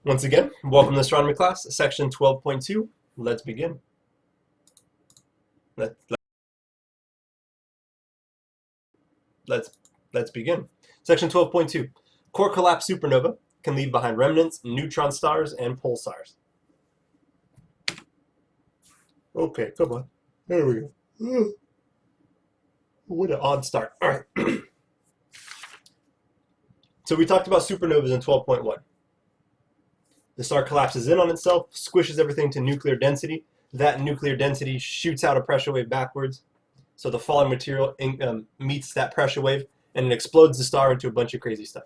Once again, welcome to astronomy class, section 12.2. Let's begin. Let, let, let's let's begin. Section 12.2. Core collapse supernova can leave behind remnants, neutron stars, and pulsars. Okay, come on. There we go. What an odd start. All right. So we talked about supernovas in 12.1. The star collapses in on itself, squishes everything to nuclear density. That nuclear density shoots out a pressure wave backwards. So the falling material meets that pressure wave, and it explodes the star into a bunch of crazy stuff.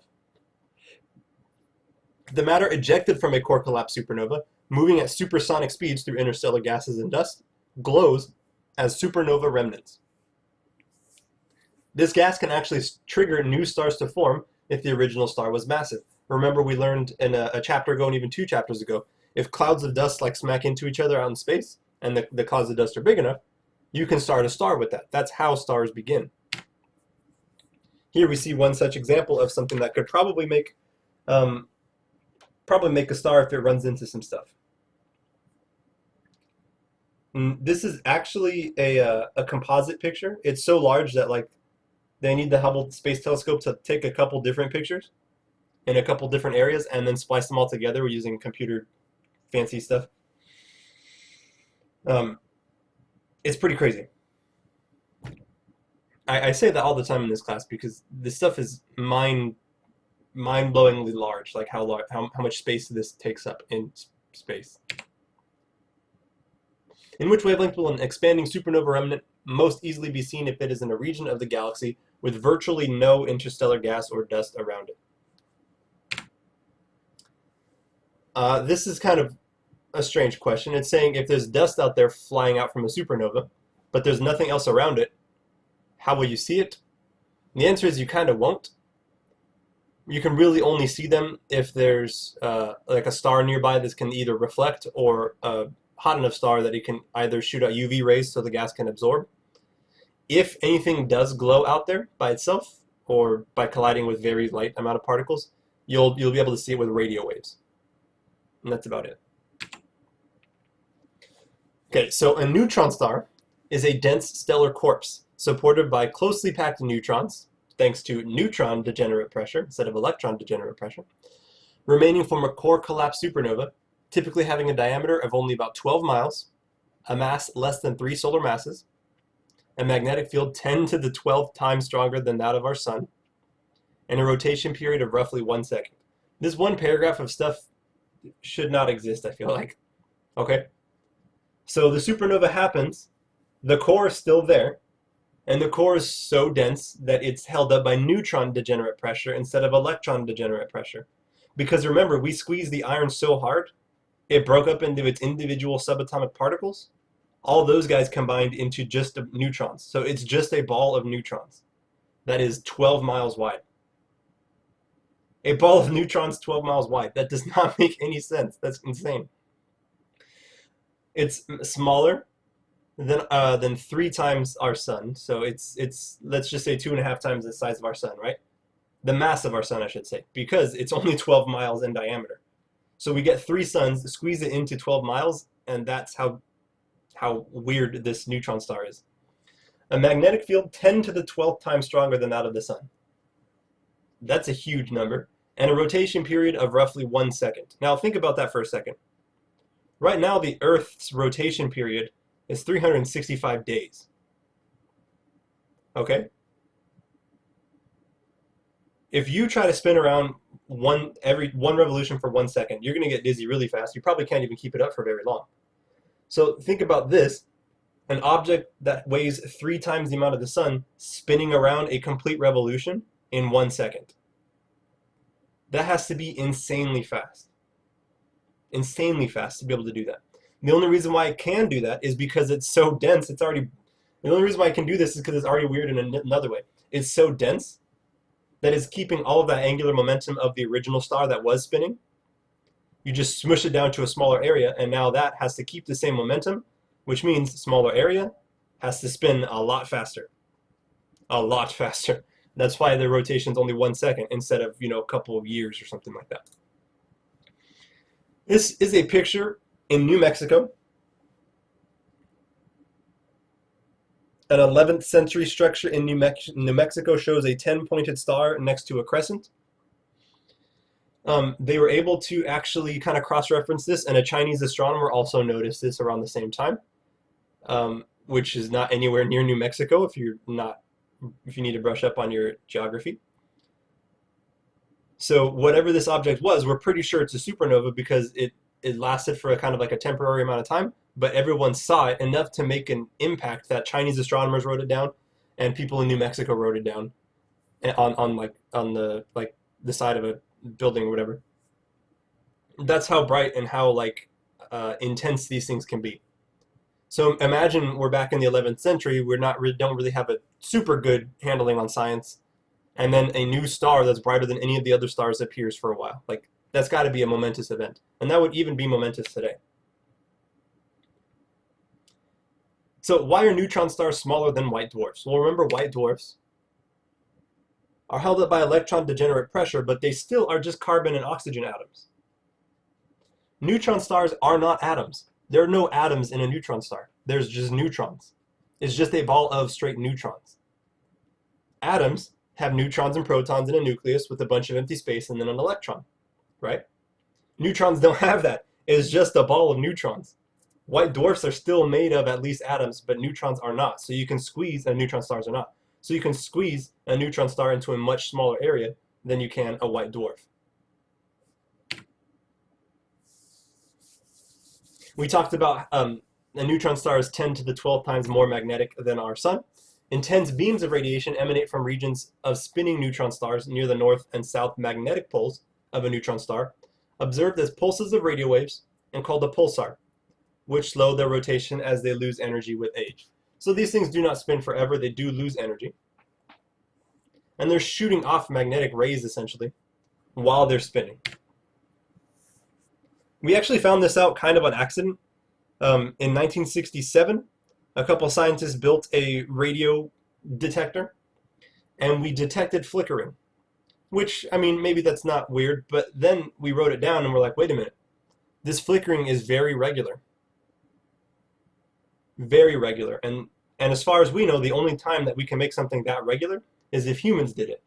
The matter ejected from a core collapse supernova, moving at supersonic speeds through interstellar gases and dust, glows as supernova remnants. This gas can actually trigger new stars to form if the original star was massive. Remember, we learned in a chapter ago and even 2 chapters ago, if clouds of dust like smack into each other out in space and the clouds of dust are big enough, you can start a star with that. That's how stars begin. Here we see one such example of something that could probably make a star if it runs into some stuff. This is actually a composite picture. It's so large that they need the Hubble Space Telescope to take a couple different pictures in a couple different areas and then splice them all together using computer fancy stuff. It's pretty crazy. I say that all the time in this class because this stuff is mind-blowingly large, like how much space this takes up in space. In which wavelength will an expanding supernova remnant most easily be seen if it is in a region of the galaxy with virtually no interstellar gas or dust around it? This is kind of a strange question. It's saying if there's dust out there flying out from a supernova, but there's nothing else around it, how will you see it? The answer is you kind of won't. You can really only see them if there's like a star nearby that can either reflect or a hot enough star that it can either shoot out UV rays so the gas can absorb. If anything does glow out there by itself or by colliding with very light amount of particles, you'll be able to see it with radio waves. And that's about it. Okay, so a neutron star is a dense stellar corpse supported by closely packed neutrons, thanks to neutron degenerate pressure instead of electron degenerate pressure, remaining from a core collapse supernova, typically having a diameter of only about 12 miles, a mass less than 3 solar masses, a magnetic field 10 to the 12th times stronger than that of our sun, and a rotation period of roughly 1 second. This one paragraph of stuff should not exist, I feel like. Okay? So the supernova happens, the core is still there, and the core is so dense that it's held up by neutron degenerate pressure instead of electron degenerate pressure. Because remember, we squeezed the iron so hard, it broke up into its individual subatomic particles. All those guys combined into just neutrons. So it's just a ball of neutrons that is 12 miles wide. A ball of neutrons 12 miles wide. That does not make any sense. That's insane. It's smaller than 3 times our sun. So it's let's just say 2.5 times the size of our sun, right? The mass of our sun, I should say, because it's only 12 miles in diameter. So we get 3 suns, squeeze it into 12 miles, and that's how weird this neutron star is. A magnetic field 10 to the 12th time stronger than that of the sun. That's a huge number. And a rotation period of roughly 1 second. Now think about that for a second. Right now, the Earth's rotation period is 365 days. Okay? If you try to spin around every one revolution for 1 second, you're going to get dizzy really fast. You probably can't even keep it up for very long. So think about this. An object that weighs 3 times the amount of the sun spinning around a complete revolution in 1 second. That has to be insanely fast. Insanely fast to be able to do that. The only reason why it can do that is because it's so dense. The only reason why it can do this is because it's already weird in another way. It's so dense that it's keeping all of that angular momentum of the original star that was spinning. You just smush it down to a smaller area, and now that has to keep the same momentum, which means smaller area has to spin a lot faster. A lot faster. That's why the rotation is only 1 second instead of, a couple of years or something like that. This is a picture in New Mexico. An 11th century structure in New Mexico shows a 10-pointed star next to a crescent. They were able to actually kind of cross-reference this, and a Chinese astronomer also noticed this around the same time, which is not anywhere near New Mexico if you need to brush up on your geography. So whatever this object was, we're pretty sure it's a supernova because it lasted for a kind of like a temporary amount of time, but everyone saw it enough to make an impact that Chinese astronomers wrote it down, and people in New Mexico wrote it down on the side of a building or whatever. That's how bright and how intense these things can be. So imagine we're back in the 11th century. Don't really have a super good handling on science, and then a new star that's brighter than any of the other stars appears for a while. Like, that's got to be a momentous event, and that would even be momentous today. So why are neutron stars smaller than white dwarfs? Well, remember, white dwarfs are held up by electron degenerate pressure, but they still are just carbon and oxygen atoms. Neutron stars are not atoms. There are no atoms in a neutron star. There's just neutrons. It's just a ball of straight neutrons. Atoms have neutrons and protons in a nucleus with a bunch of empty space and then an electron, right? Neutrons don't have that. It's just a ball of neutrons. White dwarfs are still made of at least atoms, but neutrons are not. So you can squeeze, and neutron stars are not. So you can squeeze a neutron star into a much smaller area than you can a white dwarf. We talked about a neutron star is 10 to the 12 times more magnetic than our sun. Intense beams of radiation emanate from regions of spinning neutron stars near the north and south magnetic poles of a neutron star, observed as pulses of radio waves and called a pulsar, which slow their rotation as they lose energy with age. So these things do not spin forever, they do lose energy. And they're shooting off magnetic rays, essentially, while they're spinning. We actually found this out kind of on accident. In 1967, a couple scientists built a radio detector, and we detected flickering. Which, I mean, maybe that's not weird, but then we wrote it down and we're like, wait a minute. This flickering is very regular. Very regular. And as far as we know, the only time that we can make something that regular is if humans did it.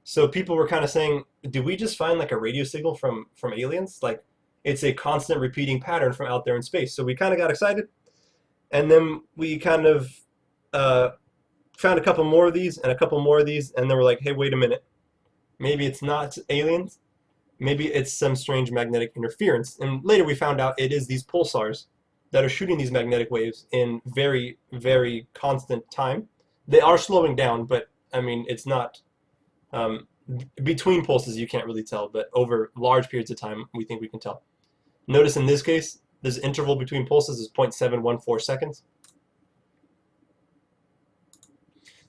So people were kind of saying, did we just find like a radio signal from aliens? Like, it's a constant repeating pattern from out there in space. So we kind of got excited. And then we kind of found a couple more of these and a couple more of these. And then we're like, hey, wait a minute. Maybe it's not aliens. Maybe it's some strange magnetic interference. And later we found out it is these pulsars that are shooting these magnetic waves in very, very constant time. They are slowing down, but I mean, it's not, between pulses you can't really tell, but over large periods of time we think we can tell. Notice in this case, this interval between pulses is 0.714 seconds.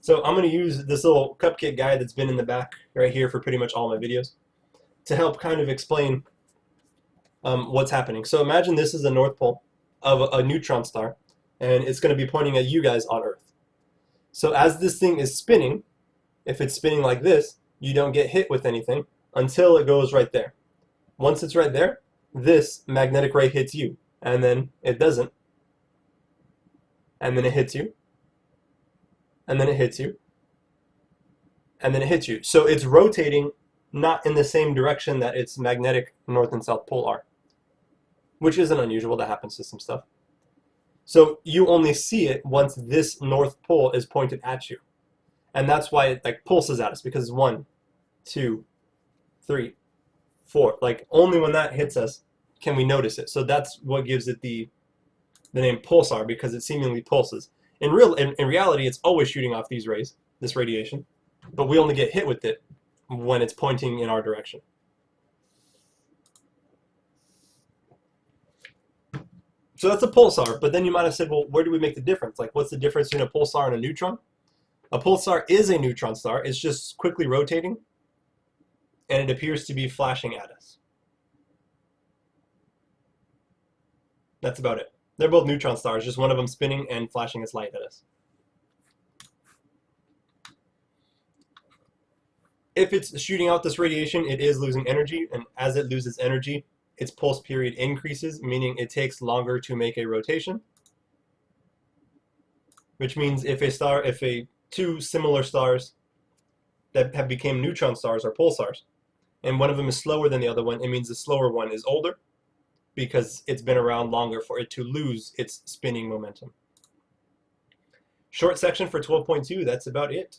So I'm going to use this little cupcake guide that's been in the back right here for pretty much all my videos to help kind of explain what's happening. So imagine this is the North Pole of a neutron star, and it's going to be pointing at you guys on Earth. So as this thing is spinning, if it's spinning like this, you don't get hit with anything until it goes right there. Once it's right there, this magnetic ray hits you, and then it doesn't, and then it hits you, and then it hits you, and then it hits you. So it's rotating not in the same direction that its magnetic north and south pole are, which isn't unusual. That happens to some stuff. So you only see it once this north pole is pointed at you. And that's why it like pulses at us, because it's 1, 2, 3, 4. Like only when that hits us can we notice it. So that's what gives it the name pulsar, because it seemingly pulses. In reality, it's always shooting off these rays, this radiation, but we only get hit with it when it's pointing in our direction. So that's a pulsar, but then you might have said, well, where do we make the difference? Like, what's the difference between a pulsar and a neutron? A pulsar is a neutron star. It's just quickly rotating, and it appears to be flashing at us. That's about it. They're both neutron stars, just one of them spinning and flashing its light at us. If it's shooting out this radiation, it is losing energy, and as it loses energy, its pulse period increases, meaning it takes longer to make a rotation. Which means if two similar stars that have become neutron stars are pulsars, and one of them is slower than the other one, it means the slower one is older because it's been around longer for it to lose its spinning momentum. Short section for 12.2, that's about it.